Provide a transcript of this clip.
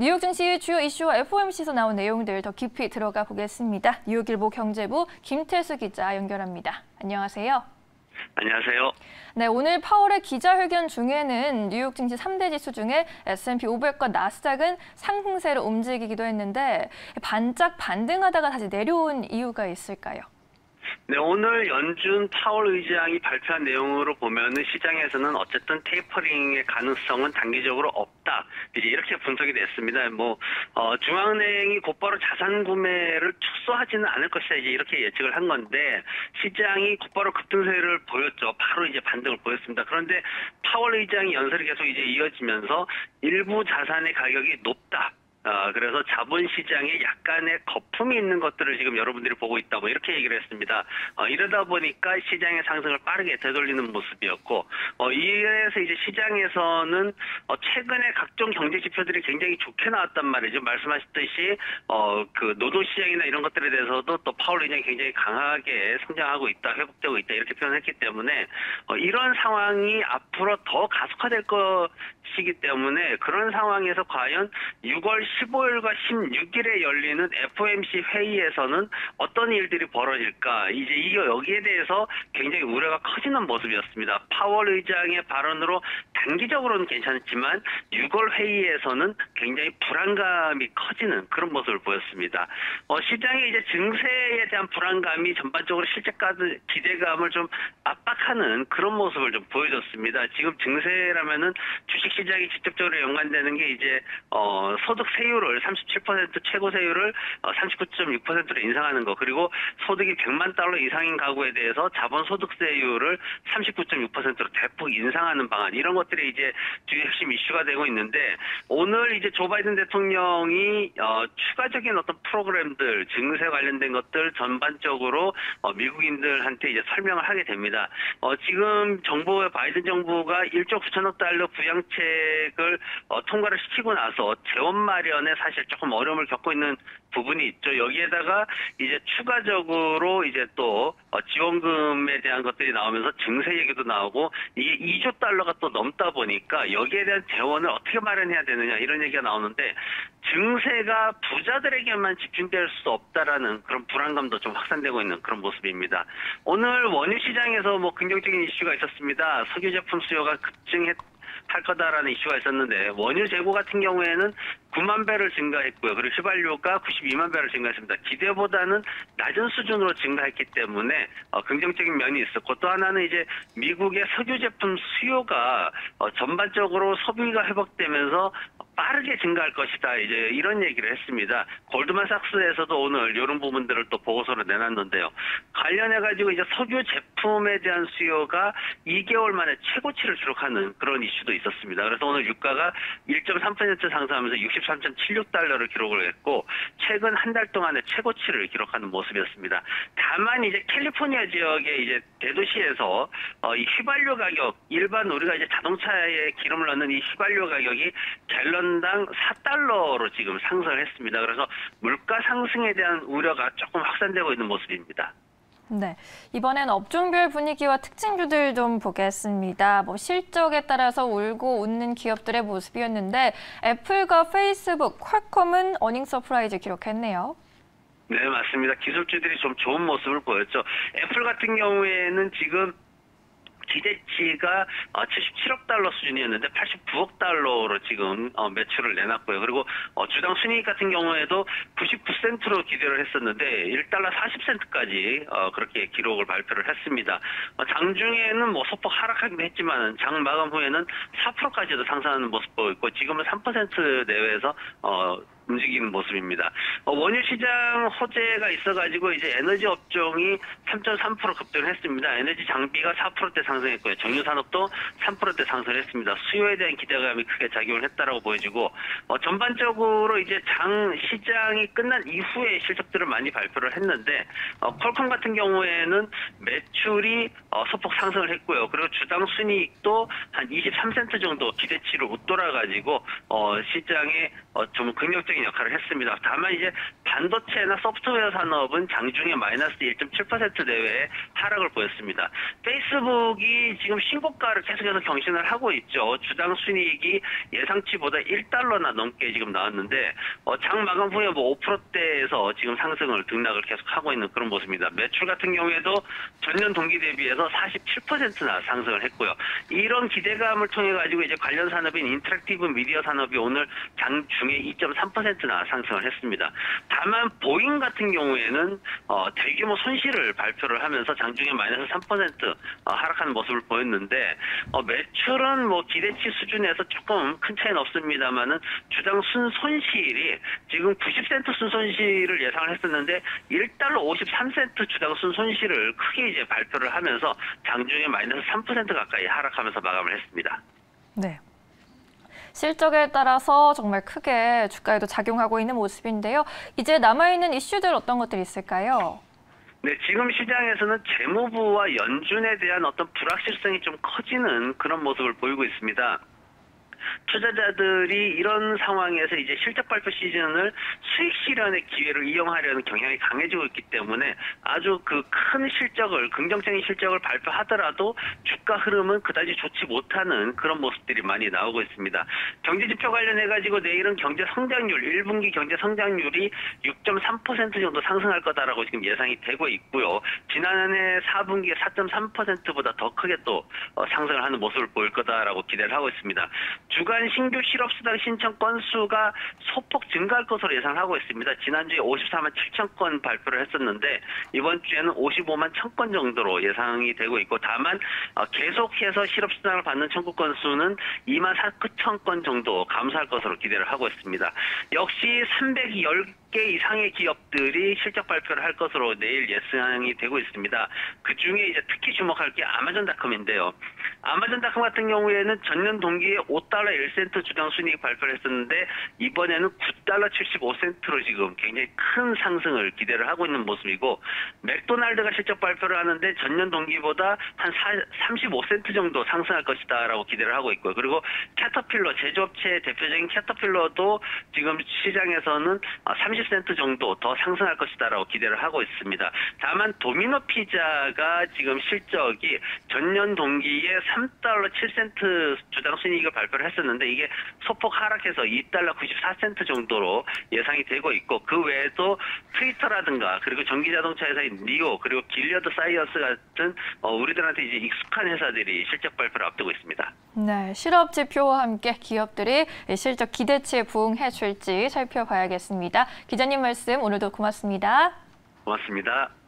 뉴욕 증시 주요 이슈와 FOMC에서 나온 내용들 더 깊이 들어가 보겠습니다. 뉴욕일보 경제부 김태수 기자 연결합니다. 안녕하세요. 안녕하세요. 네, 오늘 파월의 기자회견 중에는 뉴욕 증시 3대 지수 중에 S&P 500과 나스닥은 상승세로 움직이기도 했는데 반짝 반등하다가 다시 내려온 이유가 있을까요? 네, 오늘 연준 파월 의장이 발표한 내용으로 보면은 시장에서는 어쨌든 테이퍼링의 가능성은 단기적으로 없다. 이제 이렇게 분석이 됐습니다. 중앙은행이 곧바로 자산 구매를 축소하지는 않을 것이다. 이제 이렇게 예측을 한 건데 시장이 곧바로 급등세를 보였죠. 바로 이제 반등을 보였습니다. 그런데 파월 의장이 연설이 계속 이제 이어지면서 일부 자산의 가격이 높다. 그래서 자본시장에 약간의 거품이 있는 것들을 지금 여러분들이 보고 있다. 이렇게 얘기를 했습니다. 이러다 보니까 시장의 상승을 빠르게 되돌리는 모습이었고, 이래서 이제 시장에서는, 최근에 각종 경제 지표들이 굉장히 좋게 나왔단 말이죠. 말씀하셨듯이, 노동시장이나 이런 것들에 대해서도 또 파월 의장이 굉장히 강하게 성장하고 있다, 회복되고 있다, 이렇게 표현했기 때문에, 이런 상황이 앞으로 더 가속화될 것이기 때문에 그런 상황에서 과연 6월 15일과 16일에 열리는 FOMC 회의에서는 어떤 일들이 벌어질까? 이제 여기에 대해서 굉장히 우려가 커지는 모습이었습니다. 파월 의장의 발언으로 단기적으로는 괜찮지만 6월 회의에서는 굉장히 불안감이 커지는 그런 모습을 보였습니다. 시장의 이제 증세에 대한 불안감이 전반적으로 실제까지 기대감을 좀 압박하는 그런 모습을 좀 보여줬습니다. 지금 증세라면은 주식시장이 직접적으로 연관되는 게 이제 소득 세율을 37% 최고 세율을 39.6%로 인상하는 거, 그리고 소득이 100만 달러 이상인 가구에 대해서 자본소득세율을 39.6%로 대폭 인상하는 방안, 이런 것들이 이제 주요 핵심 이슈가 되고 있는데, 오늘 이제 조 바이든 대통령이 추가적인 어떤 프로그램들, 증세 관련된 것들 전반적으로 미국인들한테 이제 설명을 하게 됩니다. 지금 바이든 정부가 1조 9천억 달러 부양책을 통과를 시키고 나서 재원 마련에 사실 조금 어려움을 겪고 있는 부분이 있죠. 여기에다가 이제 추가적으로 이제 또 지원금에 대한 것들이 나오면서 증세 얘기도 나오고, 이게 2조 달러가 또 넘다 보니까 여기에 대한 재원을 어떻게 마련해야 되느냐, 이런 얘기가 나오는데, 증세가 부자들에게만 집중될 수 없다라는 그런 불안감도 좀 확산되고 있는 그런 모습입니다. 오늘 원유 시장에서 긍정적인 이슈가 있었습니다. 석유 제품 수요가 할 거다라는 이슈가 있었는데, 원유 재고 같은 경우에는 9만 배를 증가했고요. 그리고 휘발유가 92만 배를 증가했습니다. 기대보다는 낮은 수준으로 증가했기 때문에 긍정적인 면이 있었고, 또 하나는 이제 미국의 석유 제품 수요가 전반적으로 소비가 회복되면서 빠르게 증가할 것이다. 이제 이런 얘기를 했습니다. 골드만삭스에서도 오늘 이런 부분들을 또 보고서를 내놨는데요. 관련해가지고 이제 석유 제품에 대한 수요가 2개월 만에 최고치를 기록하는 그런 이슈도 있었습니다. 그래서 오늘 유가가 1.3% 상승하면서 63.76달러를 기록을 했고, 최근 한 달 동안의 최고치를 기록하는 모습이었습니다. 다만 이제 캘리포니아 지역의 이제 대도시에서 이 휘발유 가격, 일반 우리가 이제 자동차에 기름을 넣는 이 휘발유 가격이 갤런당 4달러로 지금 상승을 했습니다. 그래서 물가 상승에 대한 우려가 조금 확산되고 있는 모습입니다. 네, 이번엔 업종별 분위기와 특징주들 좀 보겠습니다. 실적에 따라서 울고 웃는 기업들의 모습이었는데, 애플과 페이스북, 퀄컴은 어닝 서프라이즈 기록했네요. 네, 맞습니다. 기술주들이 좀 좋은 모습을 보였죠. 애플 같은 경우에는 지금 기대치가 77억 달러 수준이었는데 89억 달러로 지금 매출을 내놨고요. 그리고 주당 순이익 같은 경우에도 99센트로 기대를 했었는데 1달러 40센트까지 그렇게 기록을 발표를 했습니다. 장중에는 소폭 하락하기도 했지만 장 마감 후에는 4%까지도 상승하는 모습 보였고, 지금은 3% 내외에서 움직이는 모습입니다. 원유 시장 호재가 있어가지고 이제 에너지 업종이 3.3% 급등했습니다. 에너지 장비가 4%대 상승했고요. 정유 산업도 3%대 상승했습니다. 수요에 대한 기대감이 크게 작용을 했다라고 보여지고, 전반적으로 이제 시장이 끝난 이후에 실적들을 많이 발표를 했는데, 퀄컴 같은 경우에는 매출이 소폭 상승을 했고요. 그리고 주당 순이익도 한 23센트 정도 기대치를 웃돌아가지고 시장에 좀 긍정적인 긍정적인 역할을 했습니다. 다만 이제 반도체나 소프트웨어 산업은 장중에 마이너스 1.7% 내외의 하락을 보였습니다. 페이스북이 지금 신고가를 계속해서 경신을 하고 있죠. 주당 순이익이 예상치보다 1달러나 넘게 지금 나왔는데 장 마감 후에 뭐 5%대에서 지금 상승을 등락을 계속하고 있는 그런 모습입니다. 매출 같은 경우에도 전년 동기 대비해서 47%나 상승을 했고요. 이런 기대감을 통해 가지고 이제 관련 산업인 인터랙티브 미디어 산업이 오늘 장중에 2.3%나 상승을 했습니다. 다만 보잉 같은 경우에는 대규모 손실을 발표를 하면서 장중에 마이너스 3% 하락하는 모습을 보였는데 매출은 뭐 기대치 수준에서 조금 큰 차이는 없습니다만은 주당 순손실이 지금 90센트 순손실을 예상을 했었는데 1달러 53센트 주당 순손실을 크게 이제 발표를 하면서 장중에 마이너스 3% 가까이 하락하면서 마감을 했습니다. 네. 실적에 따라서 정말 크게 주가에도 작용하고 있는 모습인데요. 이제 남아있는 이슈들 어떤 것들이 있을까요? 네, 지금 시장에서는 재무부와 연준에 대한 어떤 불확실성이 좀 커지는 그런 모습을 보이고 있습니다. 투자자들이 이런 상황에서 이제 실적 발표 시즌을 수익 실현의 기회를 이용하려는 경향이 강해지고 있기 때문에 아주 그 큰 실적을, 긍정적인 실적을 발표하더라도 주가 흐름은 그다지 좋지 못하는 그런 모습들이 많이 나오고 있습니다. 경제지표 관련해가지고 내일은 경제 성장률, 1분기 경제 성장률이 6.3% 정도 상승할 거다라고 지금 예상이 되고 있고요. 지난해 4분기에 4.3%보다 더 크게 또 상승을 하는 모습을 보일 거다라고 기대를 하고 있습니다. 주간 신규 실업수당 신청 건수가 소폭 증가할 것으로 예상하고 있습니다. 지난주에 54만 7천 건 발표를 했었는데 이번 주에는 55만 1천 건 정도로 예상이 되고 있고 다만 계속해서 실업수당을 받는 청구 건수는 2만 4천 건 정도 감소할 것으로 기대를 하고 있습니다. 역시 310개 이상의 기업들이 실적 발표를 할 것으로 내일 예상이 되고 있습니다. 그중에 이제 특히 주목할 게 아마존닷컴인데요. 아마존닷컴 같은 경우에는 전년 동기에 5달러 1센트 주당 순이익 발표를 했었는데 이번에는 9달러 75센트로 지금 굉장히 큰 상승을 기대를 하고 있는 모습이고 맥도날드가 실적 발표를 하는데 전년 동기보다 한 35센트 정도 상승할 것이다라고 기대를 하고 있고요. 그리고 캐터필러 제조업체 대표적인 캐터필러도 지금 시장에서는 30센트 정도 더 상승할 것이다라고 기대를 하고 있습니다. 다만 도미노 피자가 지금 실적이 전년 동기에 3달러 7센트 주당 순이익을 발표를 했었는데 이게 소폭 하락해서 2달러 94센트 정도로 예상이 되고 있고 그 외에도 트위터라든가 그리고 전기자동차 회사인 니오 그리고 길리어드 사이언스 같은 우리들한테 이제 익숙한 회사들이 실적 발표를 앞두고 있습니다. 네, 실업 지표와 함께 기업들이 실적 기대치에 부응해 줄지 살펴봐야겠습니다. 기자님 말씀 오늘도 고맙습니다. 고맙습니다.